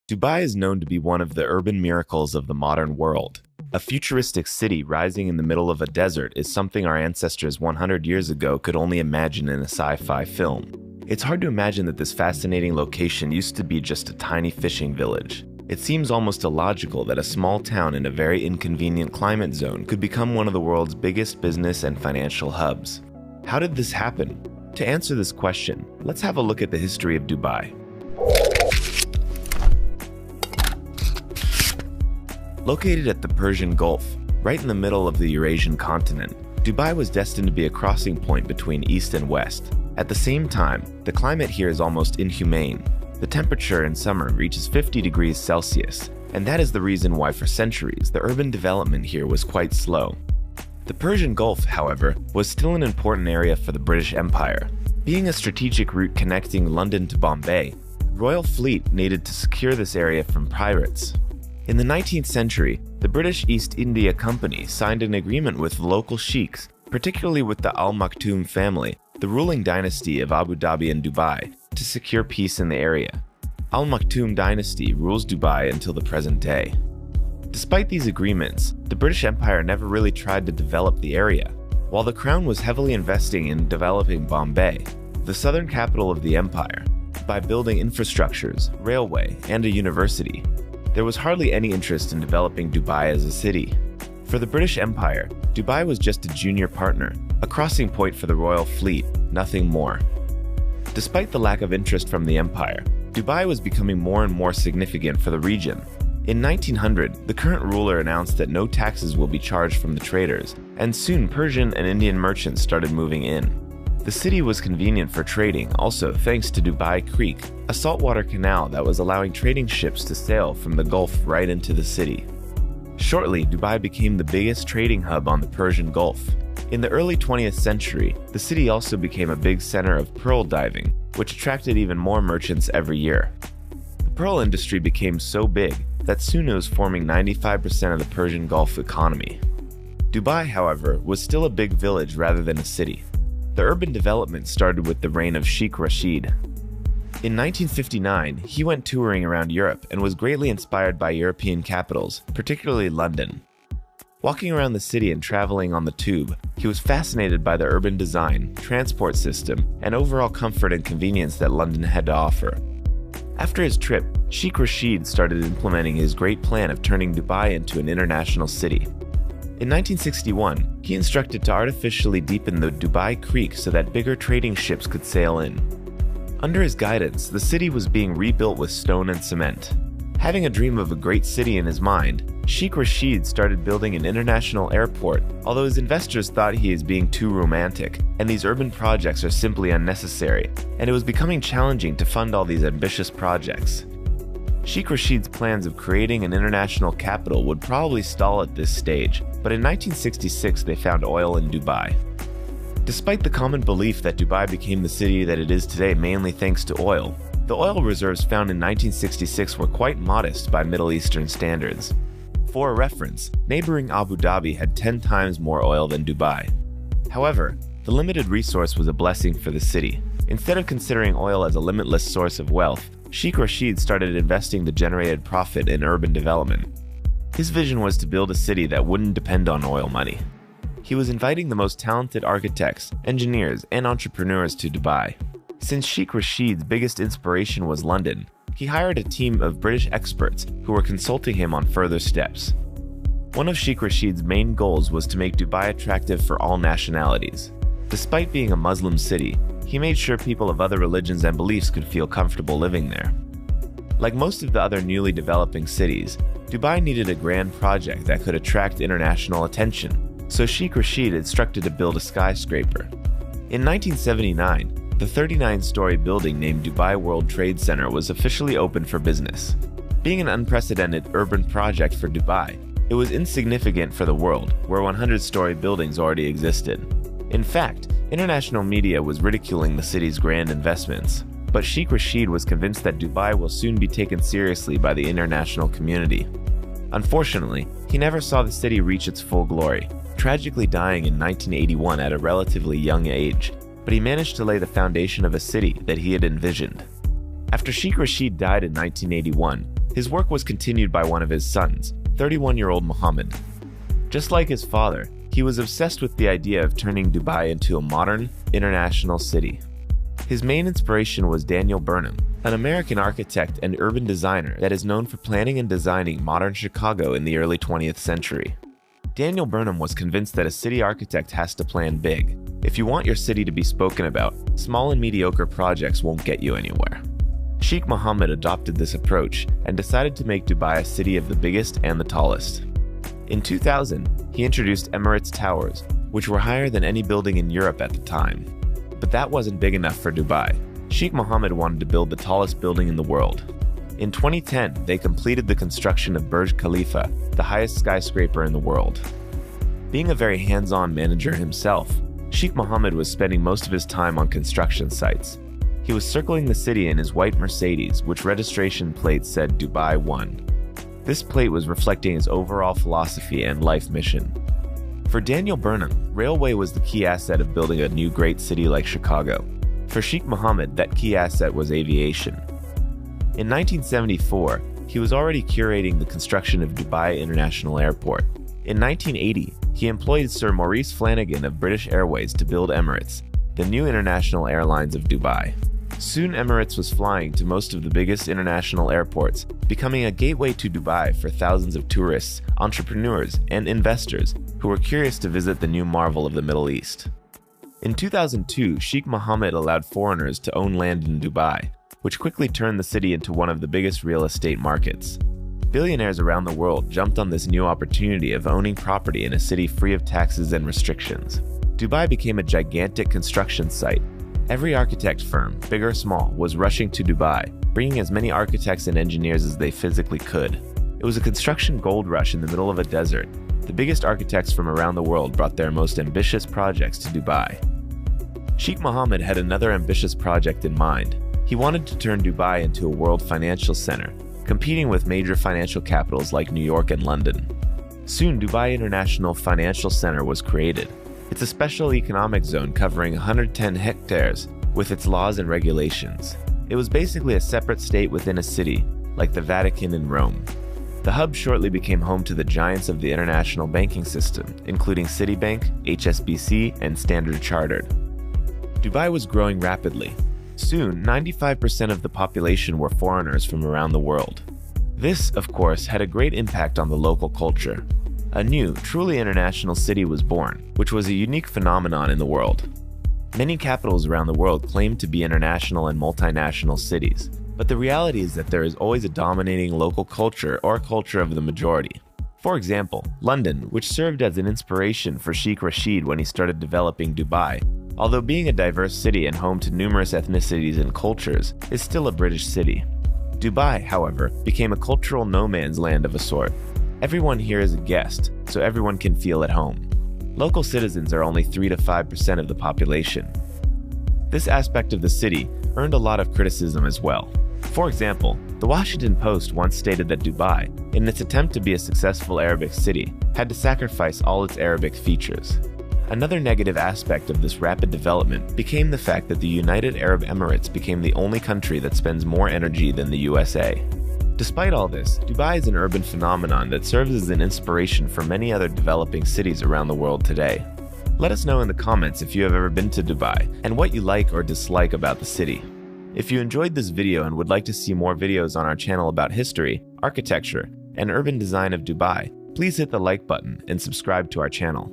Dubai is known to be one of the urban miracles of the modern world. A futuristic city rising in the middle of a desert is something our ancestors 100 years ago could only imagine in a sci-fi film. It's hard to imagine that this fascinating location used to be just a tiny fishing village. It seems almost illogical that a small town in a very inconvenient climate zone could become one of the world's biggest business and financial hubs. How did this happen? To answer this question, let's have a look at the history of Dubai. Located at the Persian Gulf, right in the middle of the Eurasian continent, Dubai was destined to be a crossing point between East and West. At the same time, the climate here is almost inhumane. The temperature in summer reaches 50 degrees Celsius, and that is the reason why for centuries the urban development here was quite slow. The Persian Gulf, however, was still an important area for the British Empire. Being a strategic route connecting London to Bombay, the Royal Fleet needed to secure this area from pirates. In the 19th century, the British East India Company signed an agreement with local sheikhs, particularly with the Al Maktoum family, the ruling dynasty of Abu Dhabi and Dubai, to secure peace in the area. Al Maktoum dynasty rules Dubai until the present day. Despite these agreements, the British Empire never really tried to develop the area. While the Crown was heavily investing in developing Bombay, the southern capital of the empire, by building infrastructures, railway, and a university, there was hardly any interest in developing Dubai as a city. For the British Empire, Dubai was just a junior partner, a crossing point for the Royal Fleet, nothing more. Despite the lack of interest from the empire, Dubai was becoming more and more significant for the region. In 1900, the current ruler announced that no taxes will be charged from the traders, and soon Persian and Indian merchants started moving in. The city was convenient for trading also thanks to Dubai Creek, a saltwater canal that was allowing trading ships to sail from the Gulf right into the city. Shortly, Dubai became the biggest trading hub on the Persian Gulf. In the early 20th century, the city also became a big center of pearl diving, which attracted even more merchants every year. The pearl industry became so big that soon it was forming 95% of the Persian Gulf economy. Dubai, however, was still a big village rather than a city. The urban development started with the reign of Sheikh Rashid. In 1959, he went touring around Europe and was greatly inspired by European capitals, particularly London. Walking around the city and traveling on the tube, he was fascinated by the urban design, transport system, and overall comfort and convenience that London had to offer. After his trip, Sheikh Rashid started implementing his great plan of turning Dubai into an international city. In 1961, he instructed to artificially deepen the Dubai Creek so that bigger trading ships could sail in. Under his guidance, the city was being rebuilt with stone and cement. Having a dream of a great city in his mind, Sheikh Rashid started building an international airport, although his investors thought he is being too romantic, and these urban projects are simply unnecessary, and it was becoming challenging to fund all these ambitious projects. Sheikh Rashid's plans of creating an international capital would probably stall at this stage, but in 1966 they found oil in Dubai. Despite the common belief that Dubai became the city that it is today mainly thanks to oil, the oil reserves found in 1966 were quite modest by Middle Eastern standards. For a reference, neighboring Abu Dhabi had 10 times more oil than Dubai. However, the limited resource was a blessing for the city. Instead of considering oil as a limitless source of wealth, Sheikh Rashid started investing the generated profit in urban development. His vision was to build a city that wouldn't depend on oil money. He was inviting the most talented architects, engineers, and entrepreneurs to Dubai. Since Sheikh Rashid's biggest inspiration was London, he hired a team of British experts who were consulting him on further steps. One of Sheikh Rashid's main goals was to make Dubai attractive for all nationalities. Despite being a Muslim city, he made sure people of other religions and beliefs could feel comfortable living there. Like most of the other newly developing cities, Dubai needed a grand project that could attract international attention, so Sheikh Rashid instructed to build a skyscraper. In 1979, the 39-story building named Dubai World Trade Center was officially opened for business. Being an unprecedented urban project for Dubai, it was insignificant for the world, where 100-story buildings already existed. In fact, international media was ridiculing the city's grand investments, but Sheikh Rashid was convinced that Dubai will soon be taken seriously by the international community. Unfortunately, he never saw the city reach its full glory, tragically dying in 1981 at a relatively young age, but he managed to lay the foundation of a city that he had envisioned. After Sheikh Rashid died in 1981, His work was continued by one of his sons, 31-year-old Mohammed. Just like his father, he was obsessed with the idea of turning Dubai into a modern, international city. His main inspiration was Daniel Burnham, an American architect and urban designer that is known for planning and designing modern Chicago in the early 20th century. Daniel Burnham was convinced that a city architect has to plan big. If you want your city to be spoken about, small and mediocre projects won't get you anywhere. Sheikh Mohammed adopted this approach and decided to make Dubai a city of the biggest and the tallest. In 2000, he introduced Emirates Towers, which were higher than any building in Europe at the time. But that wasn't big enough for Dubai. Sheikh Mohammed wanted to build the tallest building in the world. In 2010, they completed the construction of Burj Khalifa, the highest skyscraper in the world. Being a very hands-on manager himself, Sheikh Mohammed was spending most of his time on construction sites. He was circling the city in his white Mercedes, which registration plate said Dubai 1. This plate was reflecting his overall philosophy and life mission. For Daniel Burnham, railway was the key asset of building a new great city like Chicago. For Sheikh Mohammed, that key asset was aviation. In 1974, he was already curating the construction of Dubai International Airport. In 1980, he employed Sir Maurice Flanagan of British Airways to build Emirates, the new international airlines of Dubai. Soon Emirates was flying to most of the biggest international airports, becoming a gateway to Dubai for thousands of tourists, entrepreneurs, and investors who were curious to visit the new marvel of the Middle East. In 2002, Sheikh Mohammed allowed foreigners to own land in Dubai, which quickly turned the city into one of the biggest real estate markets. Billionaires around the world jumped on this new opportunity of owning property in a city free of taxes and restrictions. Dubai became a gigantic construction site. Every architect firm, big or small, was rushing to Dubai, bringing as many architects and engineers as they physically could. It was a construction gold rush in the middle of a desert. The biggest architects from around the world brought their most ambitious projects to Dubai. Sheikh Mohammed had another ambitious project in mind. He wanted to turn Dubai into a world financial center, competing with major financial capitals like New York and London. Soon, Dubai International Financial Center was created. It's a special economic zone covering 110 hectares with its laws and regulations. It was basically a separate state within a city, like the Vatican in Rome. The hub shortly became home to the giants of the international banking system, including Citibank, HSBC, and Standard Chartered. Dubai was growing rapidly. Soon, 95% of the population were foreigners from around the world. This, of course, had a great impact on the local culture. A new, truly international city was born, which was a unique phenomenon in the world. Many capitals around the world claim to be international and multinational cities, but the reality is that there is always a dominating local culture or culture of the majority. For example, London, which served as an inspiration for Sheikh Rashid when he started developing Dubai, although being a diverse city and home to numerous ethnicities and cultures, is still a British city. Dubai, however, became a cultural no man's land of a sort. Everyone here is a guest, so everyone can feel at home. Local citizens are only 3 to 5% of the population. This aspect of the city earned a lot of criticism as well. For example, the Washington Post once stated that Dubai, in its attempt to be a successful Arabic city, had to sacrifice all its Arabic features. Another negative aspect of this rapid development became the fact that the United Arab Emirates became the only country that spends more energy than the USA. Despite all this, Dubai is an urban phenomenon that serves as an inspiration for many other developing cities around the world today. Let us know in the comments if you have ever been to Dubai and what you like or dislike about the city. If you enjoyed this video and would like to see more videos on our channel about history, architecture, and urban design of Dubai, please hit the like button and subscribe to our channel.